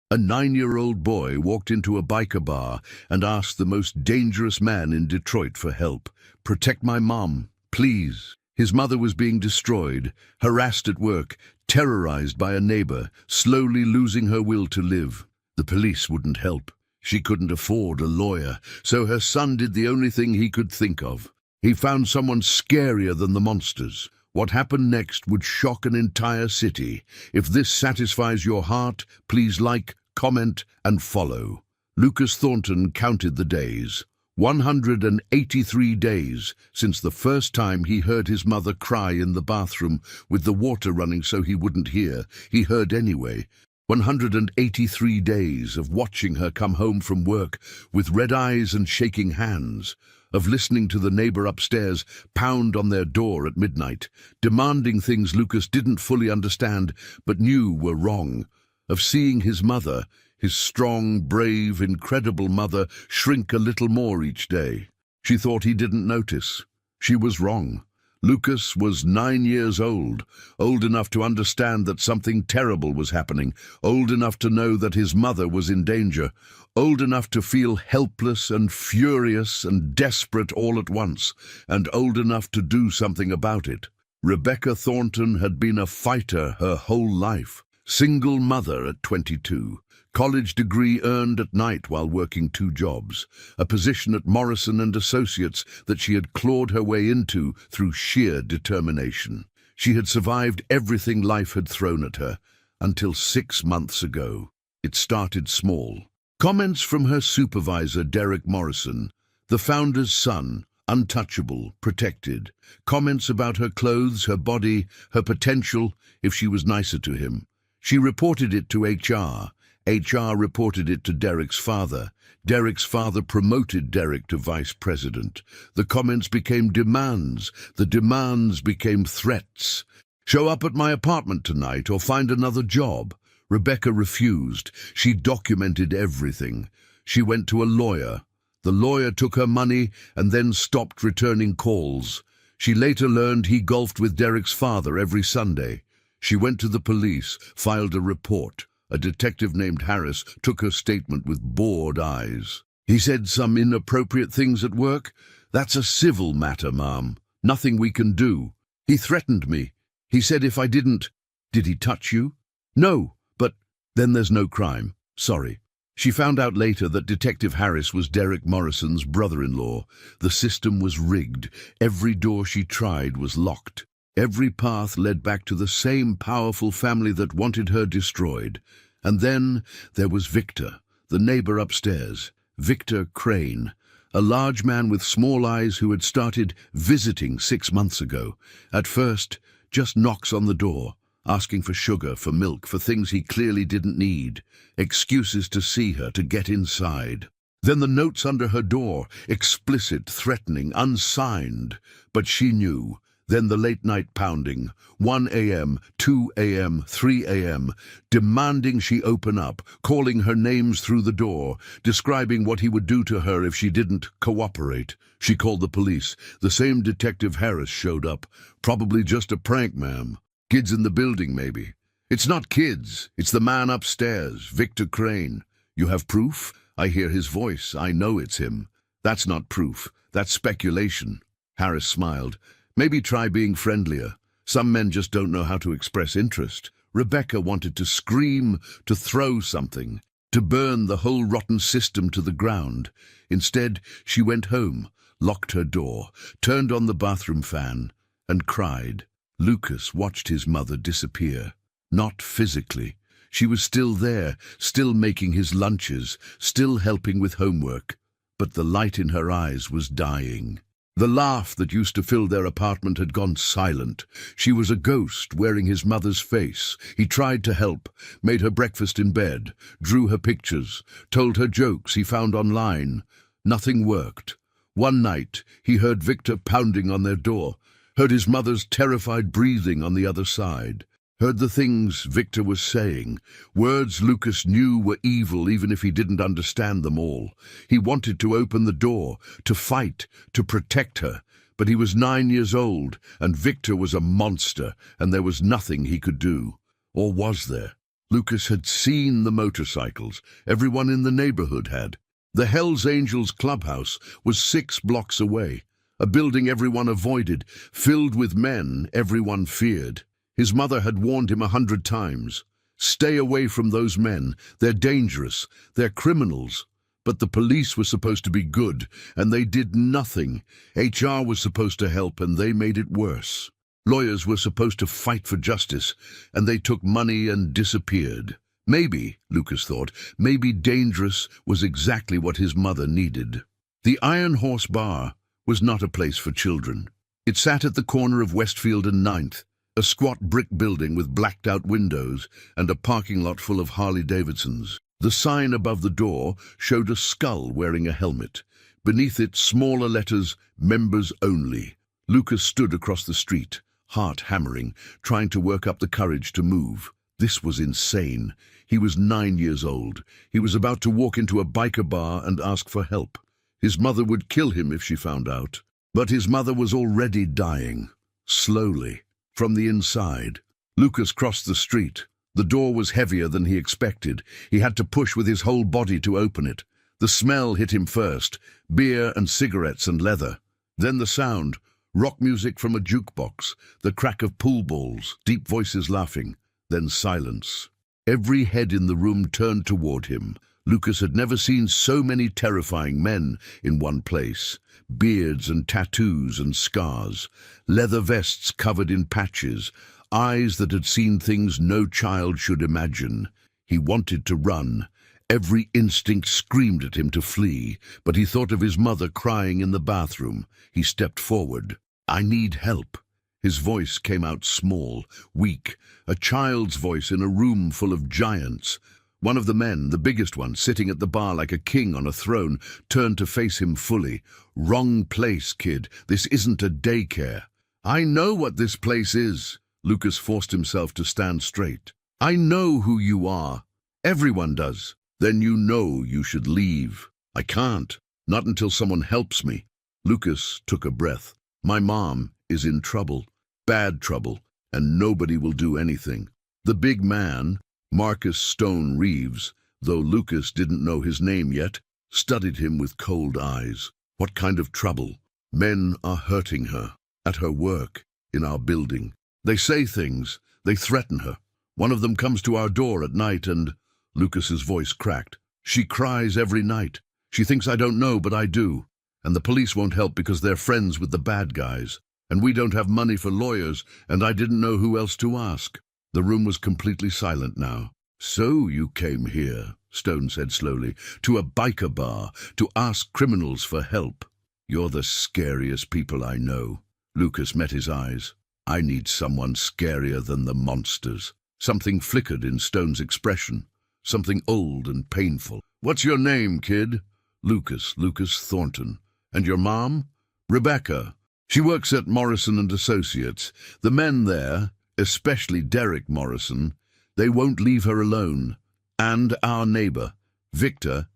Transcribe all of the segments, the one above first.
A 9-year-old boy walked into a biker bar and asked the most dangerous man in Detroit for help. "Protect my mom, please." His mother was being destroyed, harassed at work, terrorized by a neighbor, slowly losing her will to live. The police wouldn't help. She couldn't afford a lawyer, so her son did the only thing he could think of. He found someone scarier than the monsters. What happened next would shock an entire city. If this satisfies your heart, please like, comment, and follow. Lucas Thornton counted the days. 183 days since the first time he heard his mother cry in the bathroom with the water running so he wouldn't hear. He heard anyway. 183 days of watching her come home from work with red eyes and shaking hands, of listening to the neighbor upstairs pound on their door at midnight, demanding things Lucas didn't fully understand but knew were wrong, of seeing his mother, his strong, brave, incredible mother, shrink a little more each day. She thought he didn't notice. She was wrong. Lucas was 9 years old enough to understand that something terrible was happening, old enough to know that his mother was in danger, old enough to feel helpless and furious and desperate all at once, and old enough to do something about it. Rebecca Thornton had been a fighter her whole life, single mother at 22. College degree earned at night while working 2 jobs, a position at Morrison & Associates that she had clawed her way into through sheer determination. She had survived everything life had thrown at her, until 6 months ago. It started small. Comments from her supervisor, Derek Morrison, the founder's son, untouchable, protected. Comments about her clothes, her body, her potential, if she was nicer to him. She reported it to HR. HR reported it to Derek's father. Derek's father promoted Derek to vice president. The comments became demands. The demands became threats. "Show up at my apartment tonight or find another job." Rebecca refused. She documented everything. She went to a lawyer. The lawyer took her money and then stopped returning calls. She later learned he golfed with Derek's father every Sunday. She went to the police, filed a report. A detective named Harris took her statement with bored eyes. "He said some inappropriate things at work. That's a civil matter, ma'am. Nothing we can do. He threatened me. He said if I didn't—" "Did he touch you?" "No, but then there's no crime. Sorry." She found out later that Detective Harris was Derek Morrison's brother-in-law. The system was rigged. Every door she tried was locked. Every path led back to the same powerful family that wanted her destroyed. And then there was Victor, the neighbor upstairs, Victor Crane, a large man with small eyes who had started visiting 6 months ago. At first, just knocks on the door, asking for sugar, for milk, for things he clearly didn't need, excuses to see her, to get inside. Then the notes under her door, explicit, threatening, unsigned, but she knew. Then the late-night pounding, 1 a.m., 2 a.m., 3 a.m., demanding she open up, calling her names through the door, describing what he would do to her if she didn't cooperate. She called the police. The same Detective Harris showed up. "Probably just a prank, ma'am. Kids in the building, maybe." "It's not kids. It's the man upstairs, Victor Crane." "You have proof?" "I hear his voice. I know it's him." "That's not proof. That's speculation." Harris smiled. "Maybe try being friendlier. Some men just don't know how to express interest." Rebecca wanted to scream, to throw something, to burn the whole rotten system to the ground. Instead, she went home, locked her door, turned on the bathroom fan, and cried. Lucas watched his mother disappear. Not physically. She was still there, still making his lunches, still helping with homework. But the light in her eyes was dying. The laugh that used to fill their apartment had gone silent. She was a ghost wearing his mother's face. He tried to help, made her breakfast in bed, drew her pictures, told her jokes he found online. Nothing worked. One night, he heard Victor pounding on their door, heard his mother's terrified breathing on the other side, heard the things Victor was saying, words Lucas knew were evil even if he didn't understand them all. He wanted to open the door, to fight, to protect her, but he was 9 years old, and Victor was a monster, and there was nothing he could do. Or was there? Lucas had seen the motorcycles. Everyone in the neighborhood had. The Hells Angels clubhouse was 6 blocks away, a building everyone avoided, filled with men everyone feared. His mother had warned him 100 times. Stay away from those men. They're dangerous. They're criminals. But the police were supposed to be good, and they did nothing. HR was supposed to help, and they made it worse. Lawyers were supposed to fight for justice, and they took money and disappeared. Maybe, Lucas thought, maybe dangerous was exactly what his mother needed. The Iron Horse Bar was not a place for children. It sat at the corner of Westfield and 9th, a squat brick building with blacked-out windows and a parking lot full of Harley-Davidsons. The sign above the door showed a skull wearing a helmet. Beneath it, smaller letters, "Members Only." Lucas stood across the street, heart hammering, trying to work up the courage to move. This was insane. He was 9 years old. He was about to walk into a biker bar and ask for help. His mother would kill him if she found out. But his mother was already dying, slowly, from the inside. Lucas crossed the street. The door was heavier than he expected. He had to push with his whole body to open it. The smell hit him first, beer and cigarettes and leather. Then the sound, rock music from a jukebox, the crack of pool balls, deep voices laughing, then silence. Every head in the room turned toward him. Lucas had never seen so many terrifying men in one place. Beards and tattoos and scars, leather vests covered in patches, eyes that had seen things no child should imagine. He wanted to run. Every instinct screamed at him to flee, but he thought of his mother crying in the bathroom. He stepped forward. "I need help." His voice came out small, weak, a child's voice in a room full of giants. One of the men, the biggest one, sitting at the bar like a king on a throne, turned to face him fully. "Wrong place, kid. This isn't a daycare." "I know what this place is." Lucas forced himself to stand straight. "I know who you are. Everyone does." "Then you know you should leave." "I can't. Not until someone helps me." Lucas took a breath. "My mom is in trouble. Bad trouble. And nobody will do anything." The big man, Marcus Stone Reeves, though Lucas didn't know his name yet, studied him with cold eyes. "What kind of trouble?" "Men are hurting her. At her work. In our building. They say things. They threaten her. One of them comes to our door at night and—" Lucas's voice cracked. "She cries every night. She thinks I don't know, but I do. And the police won't help because they're friends with the bad guys. And we don't have money for lawyers, and I didn't know who else to ask." The room was completely silent now. "So you came here," Stone said slowly, "to a biker bar, to ask criminals for help. You're the scariest people I know." Lucas met his eyes. "I need someone scarier than the monsters." Something flickered in Stone's expression, something old and painful. "What's your name, kid?" "Lucas Thornton." "And your mom?" "Rebecca. She works at Morrison and Associates. The men there, especially Derek Morrison, they won't leave her alone. And our neighbor, Victor,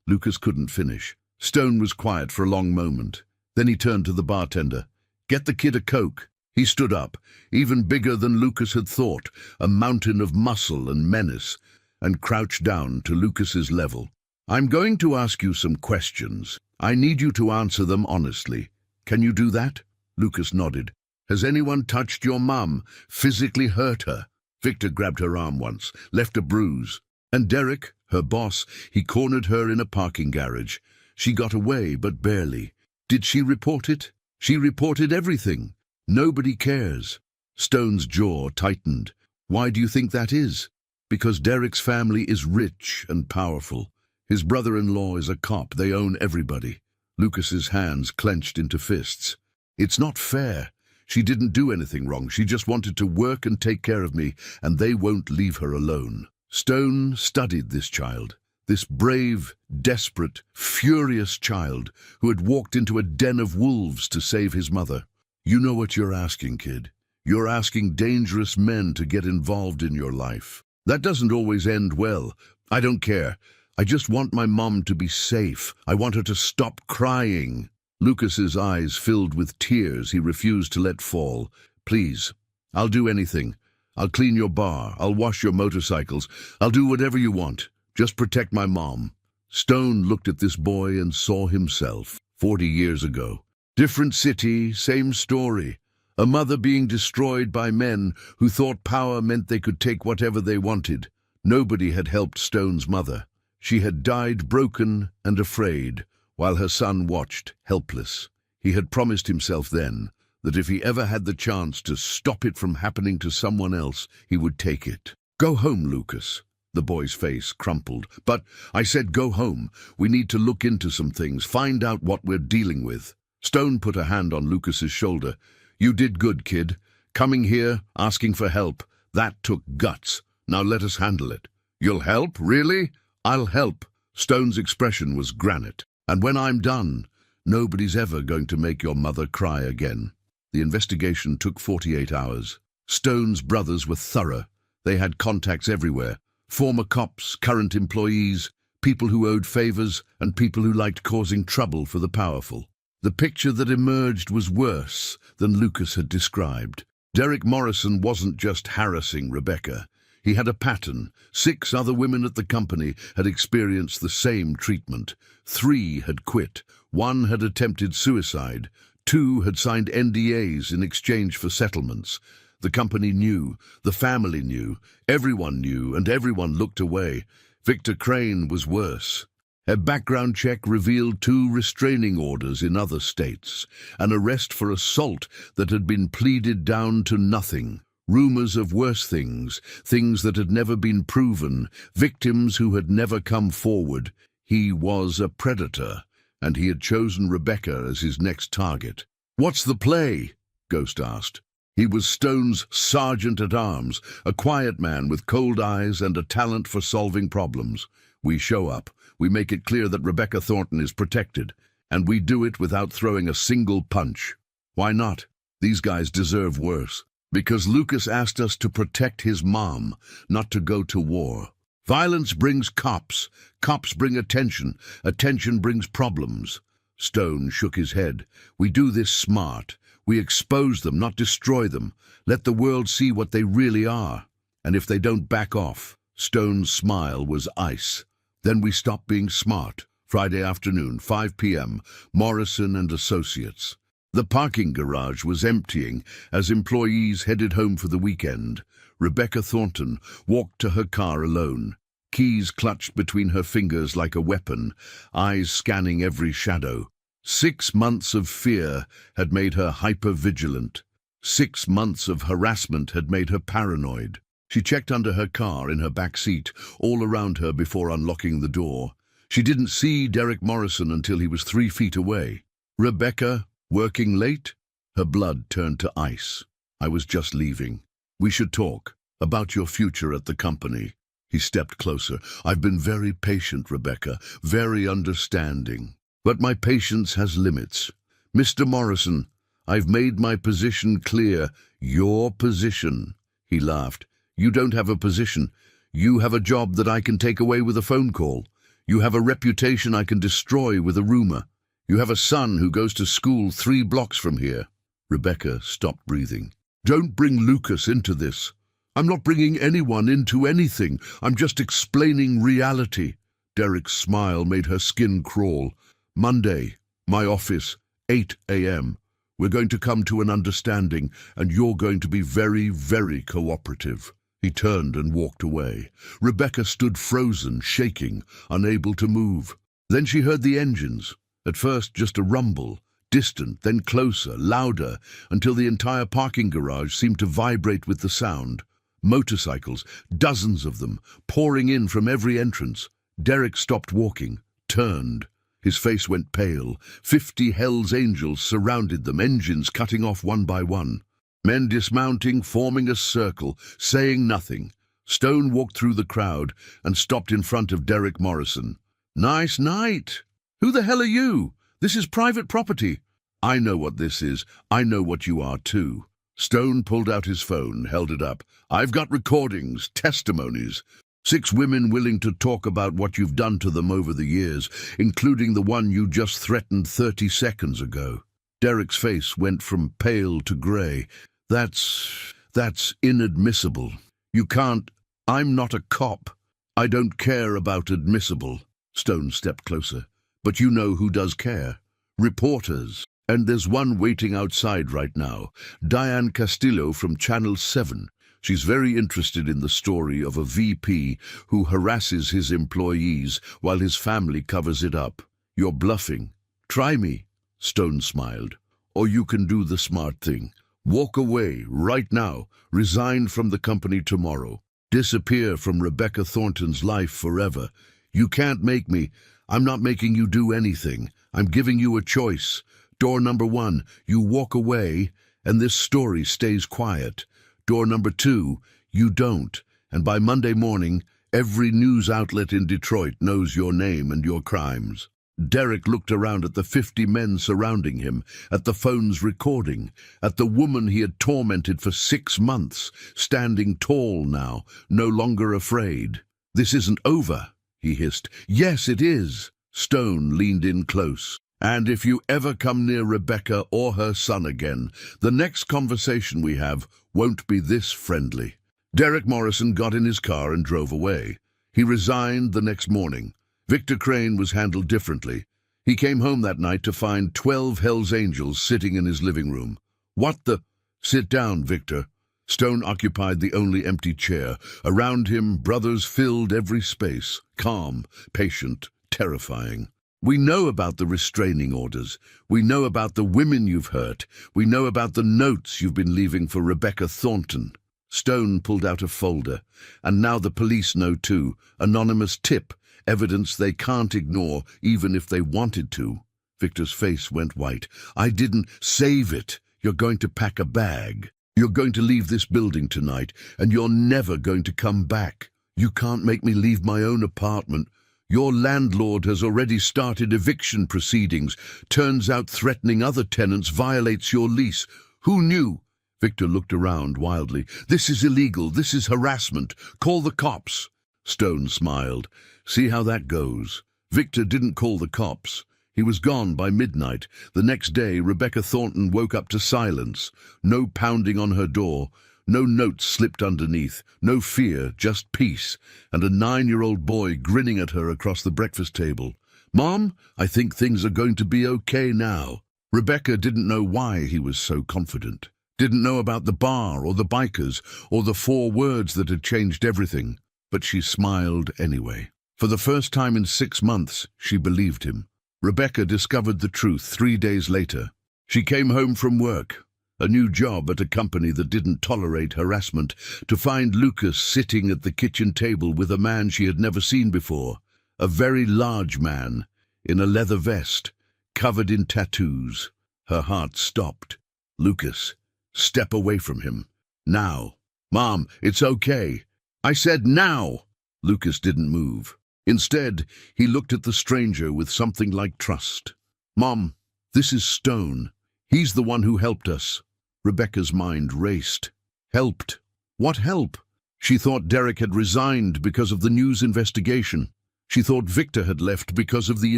Lucas couldn't finish. Stone was quiet for a long moment. Then he turned to the bartender. "Get the kid a Coke." He stood up, even bigger than Lucas had thought, a mountain of muscle and menace, and crouched down to Lucas's level. "I'm going to ask you some questions. I need you to answer them honestly. Can you do that?" Lucas nodded. "Has anyone touched your mum, physically hurt her?" Victor grabbed her arm once, left a bruise. "And Derek, her boss, he cornered her in a parking garage. She got away, but barely. Did she report it?" "She reported everything. Nobody cares." Stone's jaw tightened. "Why do you think that is?" "Because Derek's family is rich and powerful. His brother-in-law is a cop. They own everybody." Lucas's hands clenched into fists. "It's not fair. She didn't do anything wrong. She just wanted to work and take care of me, and they won't leave her alone." Stone studied this child, this brave, desperate, furious child who had walked into a den of wolves to save his mother. "You know what you're asking, kid. You're asking dangerous men to get involved in your life. That doesn't always end well. I don't care. I just want my mom to be safe. I want her to stop crying." Lucas's eyes filled with tears he refused to let fall. "Please, I'll do anything. I'll clean your bar. I'll wash your motorcycles. I'll do whatever you want. Just protect my mom." Stone looked at this boy and saw himself 40 years ago. Different city, same story. A mother being destroyed by men who thought power meant they could take whatever they wanted. Nobody had helped Stone's mother. She had died broken and afraid, while her son watched, helpless. He had promised himself then that if he ever had the chance to stop it from happening to someone else, he would take it. "Go home, Lucas." The boy's face crumpled. "But I said go home. We need to look into some things, find out what we're dealing with." Stone put a hand on Lucas's shoulder. "You did good, kid. Coming here, asking for help. That took guts. Now let us handle it." "You'll help? Really?" "I'll help." Stone's expression was granite. "And when I'm done, nobody's ever going to make your mother cry again." The investigation took 48 hours. Stone's brothers were thorough. They had contacts everywhere. Former cops, current employees, people who owed favors, and people who liked causing trouble for the powerful. The picture that emerged was worse than Lucas had described. Derek Morrison wasn't just harassing Rebecca. He had a pattern. 6 other women at the company had experienced the same treatment. 3 had quit. 1 had attempted suicide. 2 had signed NDAs in exchange for settlements. The company knew, the family knew, everyone knew, and everyone looked away. Victor Crane was worse. A background check revealed 2 restraining orders in other states, an arrest for assault that had been pleaded down to nothing, rumors of worse things, things that had never been proven, victims who had never come forward. He was a predator, and he had chosen Rebecca as his next target. "What's the play?" Ghost asked. He was Stone's sergeant-at-arms, a quiet man with cold eyes and a talent for solving problems. "We show up. We make it clear that Rebecca Thornton is protected, and we do it without throwing a single punch." "Why not? These guys deserve worse." "Because Lucas asked us to protect his mom, not to go to war. Violence brings cops. Cops bring attention. Attention brings problems." Stone shook his head. "We do this smart. We expose them, not destroy them. Let the world see what they really are. And if they don't back off," Stone's smile was ice, "then we stop being smart." Friday afternoon, 5 p.m., Morrison and Associates. The parking garage was emptying as employees headed home for the weekend. Rebecca Thornton walked to her car alone, keys clutched between her fingers like a weapon, eyes scanning every shadow. 6 months of fear had made her hyper-vigilant. 6 months of harassment had made her paranoid. She checked under her car in her back seat, all around her before unlocking the door. She didn't see Derek Morrison until he was 3 feet away. "Rebecca, working late?" Her blood turned to ice. "I was just leaving. We should talk about your future at the company." He stepped closer. "I've been very patient, Rebecca, very understanding. But my patience has limits. Mr. Morrison, I've made my position clear." "Your position?" He laughed. "You don't have a position. You have a job that I can take away with a phone call. You have a reputation I can destroy with a rumor. You have a son who goes to school 3 blocks from here." Rebecca stopped breathing. "Don't bring Lucas into this." "I'm not bringing anyone into anything. I'm just explaining reality." Derek's smile made her skin crawl. "Monday, my office, 8 a.m. We're going to come to an understanding, and you're going to be very, very cooperative." He turned and walked away. Rebecca stood frozen, shaking, unable to move. Then she heard the engines. At first just a rumble, distant, then closer, louder, until the entire parking garage seemed to vibrate with the sound. Motorcycles, dozens of them, pouring in from every entrance. Derek stopped walking, turned. His face went pale. 50 Hell's Angels surrounded them, engines cutting off one by one. Men dismounting, forming a circle, saying nothing. Stone walked through the crowd and stopped in front of Derek Morrison. "Nice night. Who the hell are you? This is private property." "I know what this is. I know what you are too." Stone pulled out his phone, held it up. "I've got recordings, testimonies. 6 women willing to talk about what you've done to them over the years, including the one you just threatened 30 seconds ago." Derek's face went from pale to grey. That's That's inadmissible. You can't. I'm not a cop. I don't care about admissible. Stone stepped closer. But you know who does care. Reporters. And there's one waiting outside right now. Diane Castillo from Channel 7. She's very interested in the story of a VP who harasses his employees while his family covers it up. You're bluffing. Try me. Stone smiled. Or you can do the smart thing. Walk away right now. Resign from the company tomorrow. Disappear from Rebecca Thornton's life forever. You can't make me. I'm not making you do anything. I'm giving you a choice. Door number 1, you walk away, and this story stays quiet. Door number 2, you don't, and by Monday morning, every news outlet in Detroit knows your name and your crimes. Derek looked around at the 50 men surrounding him, at the phones recording, at the woman he had tormented for 6 months, standing tall now, no longer afraid. This isn't over, he hissed. Yes, it is. Stone leaned in close. And if you ever come near Rebecca or her son again, the next conversation we have won't be this friendly. Derek Morrison got in his car and drove away. He resigned the next morning. Victor Crane was handled differently. He came home that night to find 12 Hell's Angels sitting in his living room. What the? Sit down, Victor. Stone occupied the only empty chair. Around him, brothers filled every space, calm, patient, terrifying. We know about the restraining orders. We know about the women you've hurt. We know about the notes you've been leaving for Rebecca Thornton. Stone pulled out a folder. And now the police know too. Anonymous tip. Evidence they can't ignore, even if they wanted to. Victor's face went white. I didn't save it. You're going to pack a bag. You're going to leave this building tonight, and you're never going to come back. You can't make me leave my own apartment. Your landlord has already started eviction proceedings. Turns out threatening other tenants violates your lease. Who knew? Victor looked around wildly. This is illegal. This is harassment. Call the cops. Stone smiled. See how that goes. Victor didn't call the cops. He was gone by midnight. The next day, Rebecca Thornton woke up to silence. No pounding on her door. No notes slipped underneath, no fear, just peace, and a 9-year-old boy grinning at her across the breakfast table. Mom, I think things are going to be okay now. Rebecca didn't know why he was so confident. Didn't know about the bar or the bikers or the 4 words that had changed everything. But she smiled anyway. For the first time in 6 months, she believed him. Rebecca discovered the truth 3 days later. She came home from work. A new job at a company that didn't tolerate harassment, to find Lucas sitting at the kitchen table with a man she had never seen before, a very large man, in a leather vest, covered in tattoos. Her heart stopped. Lucas, step away from him. Now. Mom, it's okay. I said now. Lucas didn't move. Instead, he looked at the stranger with something like trust. Mom, this is Stone. He's the one who helped us. Rebecca's mind raced. Helped? What help? She thought Derek had resigned because of the news investigation. She thought Victor had left because of the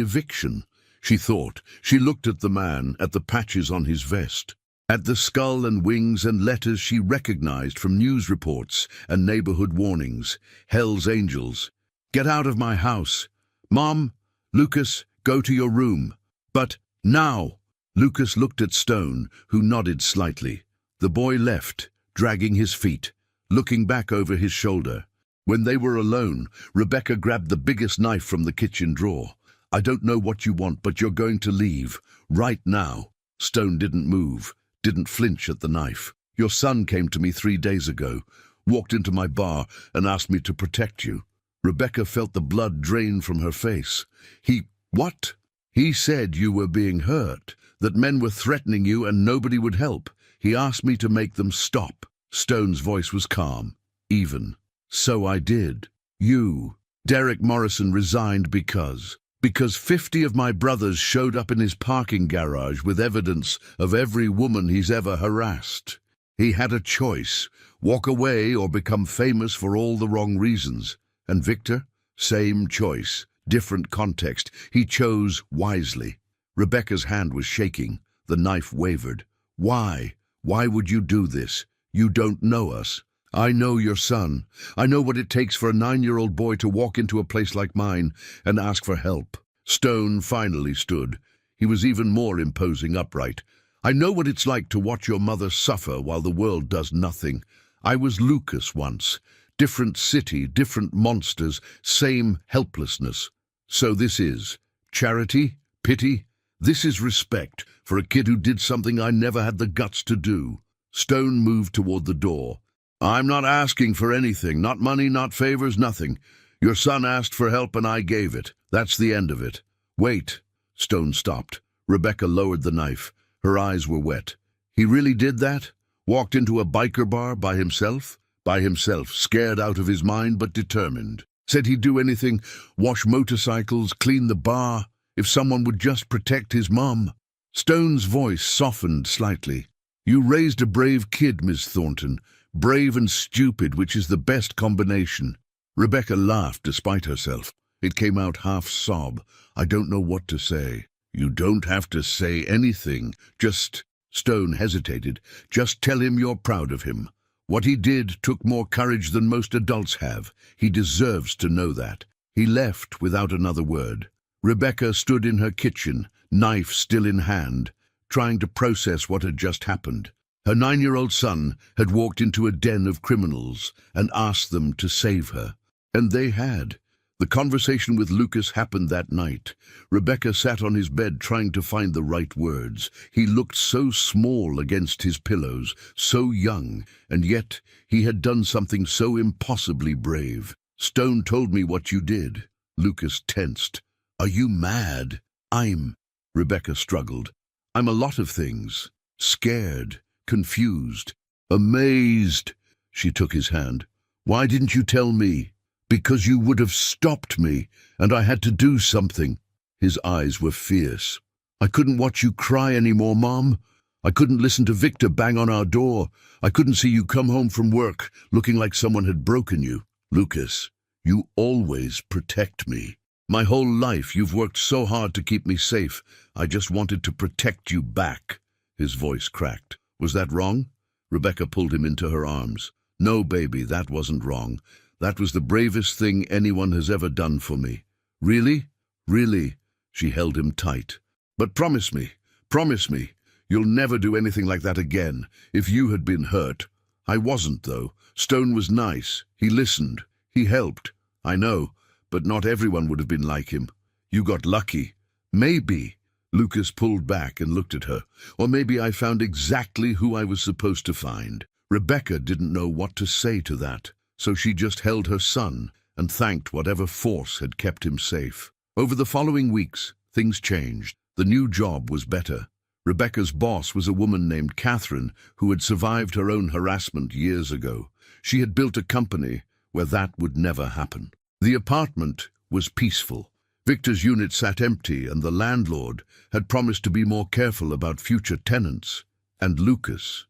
eviction. She looked at the man, at the patches on his vest, at the skull and wings and letters she recognized from news reports and neighborhood warnings. Hell's Angels. Get out of my house. Mom, Lucas, go to your room. But now. Lucas looked at Stone, who nodded slightly. The boy left, dragging his feet, looking back over his shoulder. When they were alone, Rebecca grabbed the biggest knife from the kitchen drawer. I don't know what you want, but you're going to leave. Right now. Stone didn't move, didn't flinch at the knife. Your son came to me 3 days ago, walked into my bar and asked me to protect you. Rebecca felt the blood drain from her face. What? He said you were being hurt, that men were threatening you and nobody would help. He asked me to make them stop. Stone's voice was calm, even. So I did. You. Derek Morrison resigned because 50 of my brothers showed up in his parking garage with evidence of every woman he's ever harassed. He had a choice, walk away or become famous for all the wrong reasons. And Victor? Same choice, different context. He chose wisely. Rebecca's hand was shaking. The knife wavered. Why? Why would you do this? You don't know us. I know your son. I know what it takes for a 9-year-old boy to walk into a place like mine and ask for help." Stone finally stood. He was even more imposing upright. "I know what it's like to watch your mother suffer while the world does nothing. I was Lucas once. Different city, different monsters, same helplessness. So this is charity? Pity? This is respect for a kid who did something I never had the guts to do." Stone moved toward the door. "I'm not asking for anything, not money, not favors, nothing. Your son asked for help and I gave it. That's the end of it." "Wait." Stone stopped. Rebecca lowered the knife. Her eyes were wet. "He really did that? Walked into a biker bar by himself?" "By himself, scared out of his mind but determined. Said he'd do anything, wash motorcycles, clean the bar, if someone would just protect his mom." Stone's voice softened slightly. "You raised a brave kid, Miss Thornton. Brave and stupid, which is the best combination." Rebecca laughed despite herself. It came out half-sob. "I don't know what to say." "You don't have to say anything. Just—" Stone hesitated. "Just tell him you're proud of him. What he did took more courage than most adults have. He deserves to know that." He left without another word. Rebecca stood in her kitchen, knife still in hand, trying to process what had just happened. Her 9-year-old son had walked into a den of criminals and asked them to save her. And they had. The conversation with Lucas happened that night. Rebecca sat on his bed trying to find the right words. He looked so small against his pillows, so young, and yet he had done something so impossibly brave. "Stone told me what you did." Lucas tensed. "Are you mad?" Rebecca struggled. "I'm a lot of things. Scared, confused, amazed." She took his hand. "Why didn't you tell me?" "Because you would have stopped me, and I had to do something." His eyes were fierce. "I couldn't watch you cry anymore, Mom. I couldn't listen to Victor bang on our door. I couldn't see you come home from work looking like someone had broken you." "Lucas, you always protect me. My whole life you've worked so hard to keep me safe. I just wanted to protect you back." His voice cracked. "Was that wrong?" Rebecca pulled him into her arms. "No, baby, that wasn't wrong. That was the bravest thing anyone has ever done for me." "Really? Really?" She held him tight. "But promise me, you'll never do anything like that again. If you had been hurt." "I wasn't, though. Stone was nice. He listened. He helped. I know, but not everyone would have been like him. You got lucky." "Maybe." Lucas pulled back and looked at her. "Or maybe I found exactly who I was supposed to find." Rebecca didn't know what to say to that. So she just held her son and thanked whatever force had kept him safe. Over the following weeks, things changed. The new job was better. Rebecca's boss was a woman named Catherine who had survived her own harassment years ago. She had built a company where that would never happen. The apartment was peaceful. Victor's unit sat empty, and the landlord had promised to be more careful about future tenants. And Lucas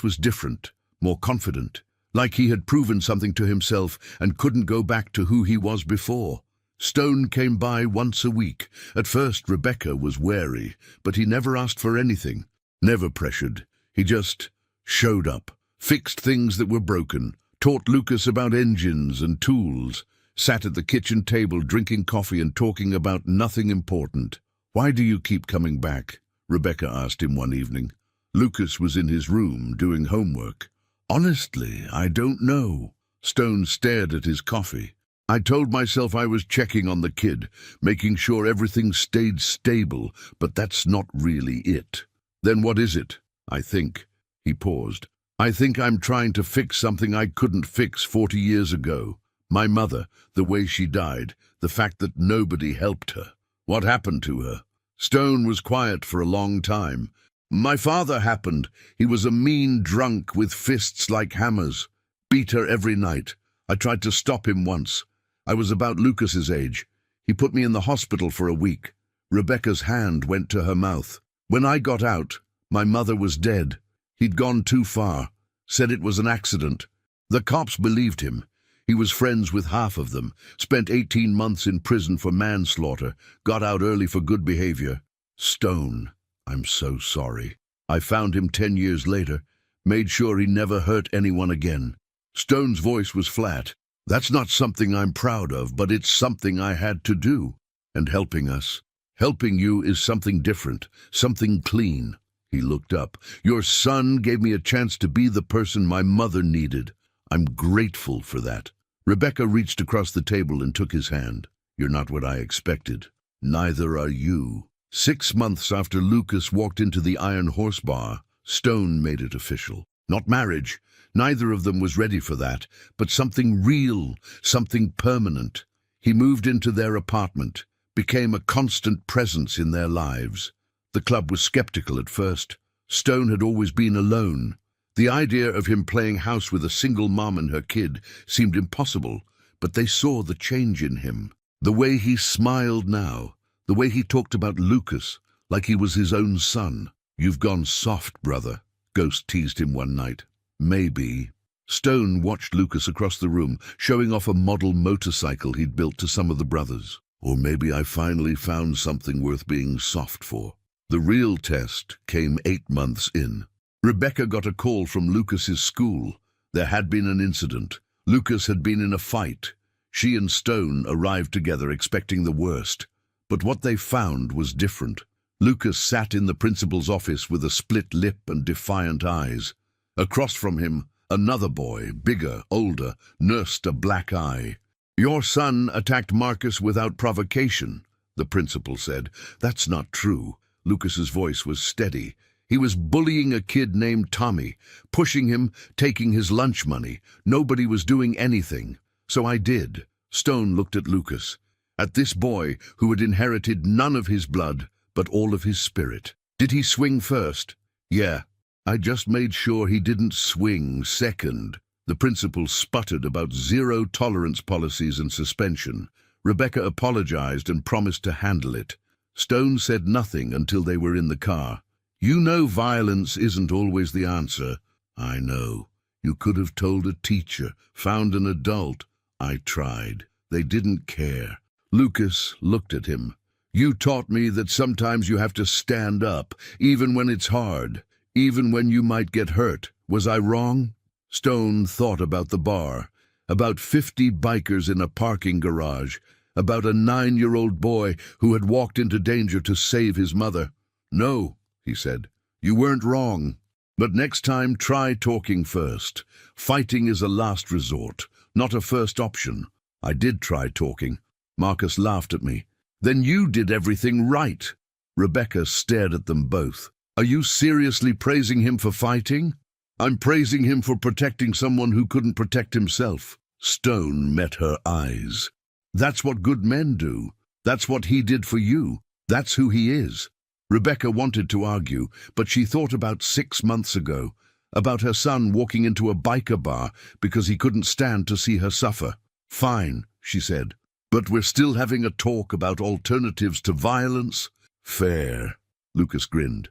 was different, more confident. Like he had proven something to himself and couldn't go back to who he was before. Stone came by once a week. At first Rebecca was wary, but he never asked for anything, never pressured. He just showed up, fixed things that were broken, taught Lucas about engines and tools, sat at the kitchen table drinking coffee and talking about nothing important. "Why do you keep coming back?" Rebecca asked him one evening. Lucas was in his room doing homework. "Honestly, I don't know." Stone stared at his coffee. "I told myself I was checking on the kid, making sure everything stayed stable, but that's not really it." "Then what is it?" "I think." He paused. "I think I'm trying to fix something I couldn't fix 40 years ago. My mother, the way she died, the fact that nobody helped her." "What happened to her?" Stone was quiet for a long time. "My father happened. He was a mean drunk with fists like hammers. Beat her every night. I tried to stop him once. I was about Lucas's age. He put me in the hospital for a week." Rebecca's hand went to her mouth. "When I got out, my mother was dead. He'd gone too far. Said it was an accident. The cops believed him. He was friends with half of them. Spent 18 months in prison for manslaughter. Got out early for good behavior." "Stone, I'm so sorry. I found him 10 years later. made sure he never hurt anyone again. Stone's voice was flat. That's not something I'm proud of, but it's something I had to do. And helping you is something different, something clean. He looked up. Your son gave me a chance to be the person my mother needed. I'm grateful for that. Rebecca reached across the table and took his hand. You're not what I expected. Neither are you. 6 months after Lucas walked into the Iron Horse Bar, Stone made it official. Not marriage. Neither of them was ready for that, but something real, something permanent. He moved into their apartment, became a constant presence in their lives. The club was skeptical at first. Stone had always been alone. The idea of him playing house with a single mom and her kid seemed impossible, but they saw the change in him. The way he smiled now, the way he talked about Lucas, like he was his own son. You've gone soft, brother, Ghost teased him one night. Maybe. Stone watched Lucas across the room, showing off a model motorcycle he'd built to some of the brothers. Or maybe I finally found something worth being soft for. The real test came 8 months in. Rebecca got a call from Lucas's school. There had been an incident. Lucas had been in a fight. She and Stone arrived together expecting the worst. But what they found was different. Lucas sat in the principal's office with a split lip and defiant eyes. Across from him, another boy, bigger, older, nursed a black eye. Your son attacked Marcus without provocation, the principal said. That's not true. Lucas's voice was steady. He was bullying a kid named Tommy, pushing him, taking his lunch money. Nobody was doing anything. So I did. Stone looked at Lucas, at this boy who had inherited none of his blood, but all of his spirit. Did he swing first? Yeah. I just made sure he didn't swing second. The principal sputtered about zero-tolerance policies and suspension. Rebecca apologized and promised to handle it. Stone said nothing until they were in the car. You know violence isn't always the answer. I know. You could have told a teacher, found an adult. I tried. They didn't care. Lucas looked at him. You taught me that sometimes you have to stand up, even when it's hard, even when you might get hurt. Was I wrong? Stone thought about the bar, about 50 bikers in a parking garage, about a 9-year-old boy who had walked into danger to save his mother. No, he said, you weren't wrong. But next time, try talking first. Fighting is a last resort, not a first option. I did try talking. Marcus laughed at me. Then you did everything right. Rebecca stared at them both. Are you seriously praising him for fighting? I'm praising him for protecting someone who couldn't protect himself. Stone met her eyes. That's what good men do. That's what he did for you. That's who he is. Rebecca wanted to argue, but she thought about 6 months ago, about her son walking into a biker bar because he couldn't stand to see her suffer. Fine, she said, but we're still having a talk about alternatives to violence? Fair. Lucas grinned.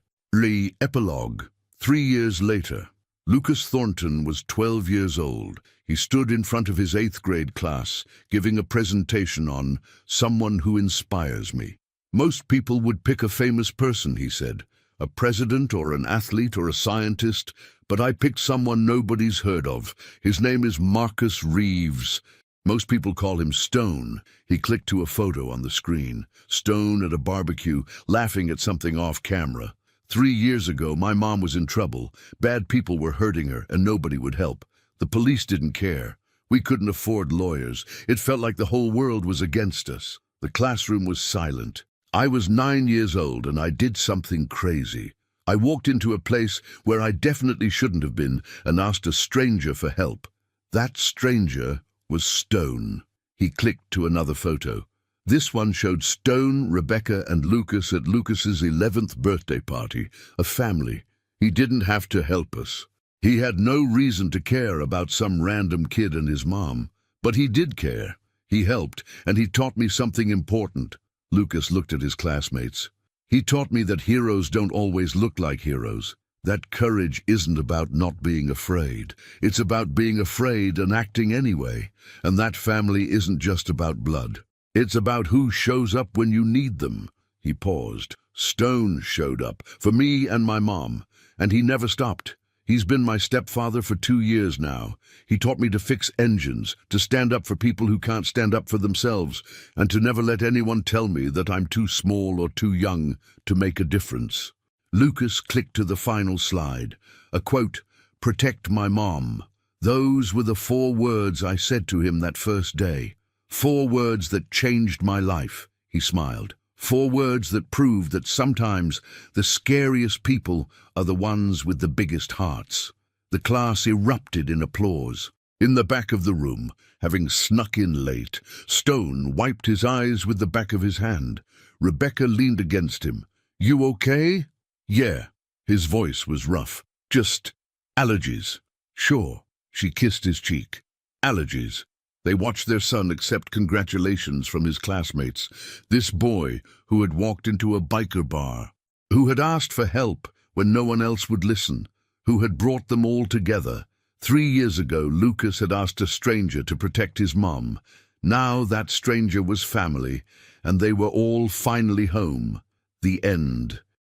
Epilogue. 3 years later. Lucas Thornton was 12 years old. He stood in front of his 8th grade class, giving a presentation on Someone Who Inspires Me. Most people would pick a famous person, he said, a president or an athlete or a scientist, but I picked someone nobody's heard of. His name is Marcus Reeves. Most people call him Stone. He clicked to a photo on the screen. Stone at a barbecue, laughing at something off camera. 3 years ago, my mom was in trouble. Bad people were hurting her, and nobody would help. The police didn't care. We couldn't afford lawyers. It felt like the whole world was against us. The classroom was silent. I was 9 years old, and I did something crazy. I walked into a place where I definitely shouldn't have been and asked a stranger for help. That stranger was Stone. He clicked to another photo. This one showed Stone, Rebecca, and Lucas at Lucas's 11th birthday party, a family. He didn't have to help us. He had no reason to care about some random kid and his mom. But he did care. He helped, and he taught me something important. Lucas looked at his classmates. He taught me that heroes don't always look like heroes. That courage isn't about not being afraid. It's about being afraid and acting anyway. And that family isn't just about blood. It's about who shows up when you need them. He paused. Stone showed up, for me and my mom, and he never stopped. He's been my stepfather for 2 years now. He taught me to fix engines, to stand up for people who can't stand up for themselves, and to never let anyone tell me that I'm too small or too young to make a difference. Lucas clicked to the final slide. A quote, "Protect my mom." Those were the 4 words I said to him that first day. 4 words that changed my life, he smiled. 4 words that proved that sometimes the scariest people are the ones with the biggest hearts. The class erupted in applause. In the back of the room, having snuck in late, Stone wiped his eyes with the back of his hand. Rebecca leaned against him. "You okay?" "Yeah." His voice was rough. "Just allergies." "Sure." She kissed his cheek. "Allergies." They watched their son accept congratulations from his classmates. This boy who had walked into a biker bar, who had asked for help when no one else would listen, who had brought them all together. 3 years ago, Lucas had asked a stranger to protect his mom. Now that stranger was family, and they were all finally home. The end.